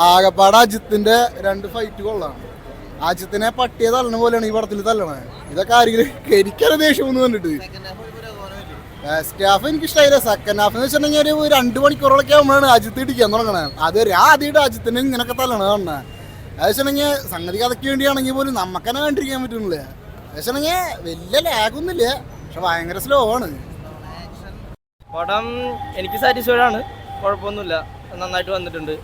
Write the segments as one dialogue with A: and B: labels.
A: ആകപ്പാട് അജിത്തിന്റെ 2 fight കൊള്ളാം. അജിത്തിനെ പട്ടിയെ തള്ളണ പോലെയാണ് ഈ പടത്തിൽ തള്ളണേ. ഇതൊക്കെ ആരെങ്കിലും എനിക്കത് ദേഷ്യം എന്ന് പറഞ്ഞിട്ട്. ഫസ്റ്റ് ഹാഫ് എനിക്ക് ഇഷ്ടമായില്ല. സെക്കൻഡ് ഹാഫ് എന്ന് വെച്ചിട്ടുണ്ടെങ്കിൽ ഒരു 2 മണിക്കൂറൊക്കെ ആകുമ്പോഴാണ് അജിത്ത് ഇടിക്കാൻ തുടങ്ങണേ. അത് ആദ്യമായിട്ട് അജിത്തിനെ ഇങ്ങനൊക്കെ തള്ളണ പറഞ്ഞ അത് വെച്ചിട്ടുണ്ടെങ്കിൽ സംഗതി കഥയ്ക്ക് വേണ്ടിയാണെങ്കിൽ പോലും നമുക്ക് തന്നെ കണ്ടിരിക്കാൻ പറ്റുന്നില്ല. അത് വെച്ചിട്ടുണ്ടെങ്കിൽ വലിയ ലാഗൊന്നുമില്ല, പക്ഷെ ഭയങ്കര സ്ലോ ആണ്.
B: പടം എനിക്ക് സാറ്റിസ്ഫൈഡ് ആണ്, കുഴപ്പമൊന്നുമില്ല, നന്നായിട്ട് വന്നിട്ടുണ്ട്.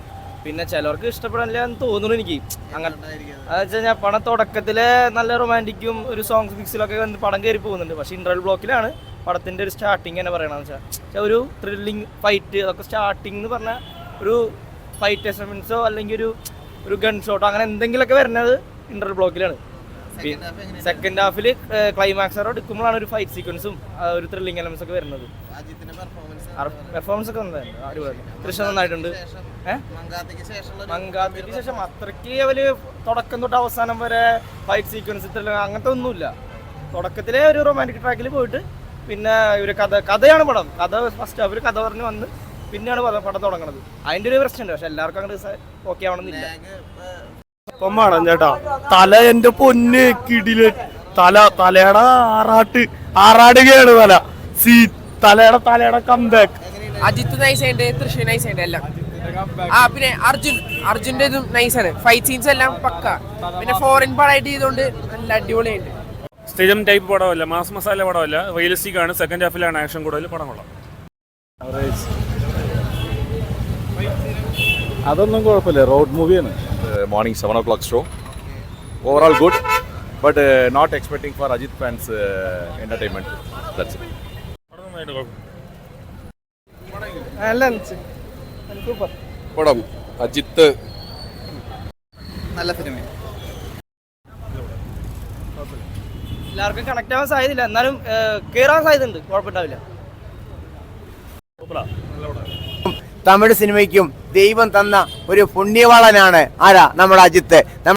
B: പിന്നെ ചിലവർക്ക് ഇഷ്ടപ്പെടില്ല എന്ന് തോന്നുന്നു എനിക്ക്. അങ്ങനെ അത് വെച്ച് കഴിഞ്ഞാൽ പടം തുടക്കത്തിലെ നല്ല റൊമാൻറ്റിക്കും ഒരു സോങ്സ് മിക്സിലൊക്കെ പടം കയറി പോകുന്നുണ്ട്. പക്ഷേ ഇൻ്റർവൽ ബ്ലോക്കിലാണ് പടത്തിൻ്റെ ഒരു സ്റ്റാർട്ടിങ് തന്നെ പറയണമെന്ന് വെച്ചാൽ ഒരു ത്രില്ലിങ് ഫൈറ്റ് അതൊക്കെ സ്റ്റാർട്ടിങ് എന്ന് പറഞ്ഞാൽ ഒരു ഫൈറ്റ് എസമെൻസോ അല്ലെങ്കിൽ ഒരു ഗൺ ഷോട്ടോ അങ്ങനെ എന്തെങ്കിലുമൊക്കെ വരുന്നത് ഇൻ്റർവൽ ബ്ലോക്കിലാണ്. സെക്കൻഡ് ഹാഫിൽ ക്ലൈമാക്സറോ എടുക്കുമ്പോഴാണ് ഒരു ഫൈറ്റ് സീക്വൻസും ഒരു ത്രില്ലിങ് എലമെന്റ്സ് ഒക്കെ വരുന്നത്. പെർഫോമൻസ് ഒക്കെ അടിപൊളി. തൃശ്ശ നന്നായിട്ടുണ്ട്. മങ്കാത്തിക്ക് ശേഷം അത്രയ്ക്ക് അവര് തുടക്കം തൊട്ട് അവസാനം വരെ ഫൈറ്റ് സീക്വൻസ് ത്രില്ലിങ് അങ്ങനത്തെ ഒന്നുമില്ല. തുടക്കത്തിലെ ഒരു റൊമാൻറ്റിക് ട്രാക്കിൽ പോയിട്ട് പിന്നെ ഒരു കഥയാണ് പടം. കഥ ഫസ്റ്റ് ഹാഫിൽ കഥ പറഞ്ഞ് വന്ന് പിന്നെയാണ് പടം തുടങ്ങുന്നത്. അതിൻ്റെ ഒരു പ്രശ്നമുണ്ട്. പക്ഷെ എല്ലാവർക്കും അങ്ങനെ ഓക്കെ ആവണമെന്നില്ല.
C: വേണം ചേട്ടാ, തല എന്റെ പൊന്ന് കിടില്. തലയുടെ ആറാടുകയാണ് തലയുടെ കംബാക്ക്.
D: അജിത്ത് നൈസുണ്ട്, തൃശ്ശൂർ നൈസുണ്ട് എല്ലാം. പിന്നെ അർജുന്റെ ഇതും നൈസാണ്. ഫൈറ്റ് സീൻസ് എല്ലാം പക്ക. പിന്നെ ഫോറിൻ പടമായിട്ട് ചെയ്തുകൊണ്ട് നല്ല അടിപൊളിയുണ്ട്.
C: സ്ഥിരം ടൈപ്പ് പടമല്ല, മാസ് മസാല പടമല്ല, റിയലിസ്റ്റിക് ആണ്. സെക്കൻഡ് ഹാഫിലാണ് ആക്ഷൻ കൂടുതൽ. പടം കൊള്ളാം.
E: അതൊന്നും കുഴപ്പമില്ല, റോഡ് മൂവിയാണ്. Morning 7 o'clock show. Overall good, but not expecting for Ajit fans entertainment. That's it.
F: പടം അജിത്ത്
B: നല്ല സിനിമ. എല്ലാവർക്കും കണക്ട് ആവാൻ സാധ്യതയില്ല, എന്നാലും കേറാൻ സാധ്യതയുണ്ട്. കുഴപ്പമില്ല.
G: തമിഴ് സിനിമയ്ക്കും ദൈവം തന്ന ഒരു പുണ്യവാളനാണ് ആരാ നമ്മുടെ അജിത്ത്.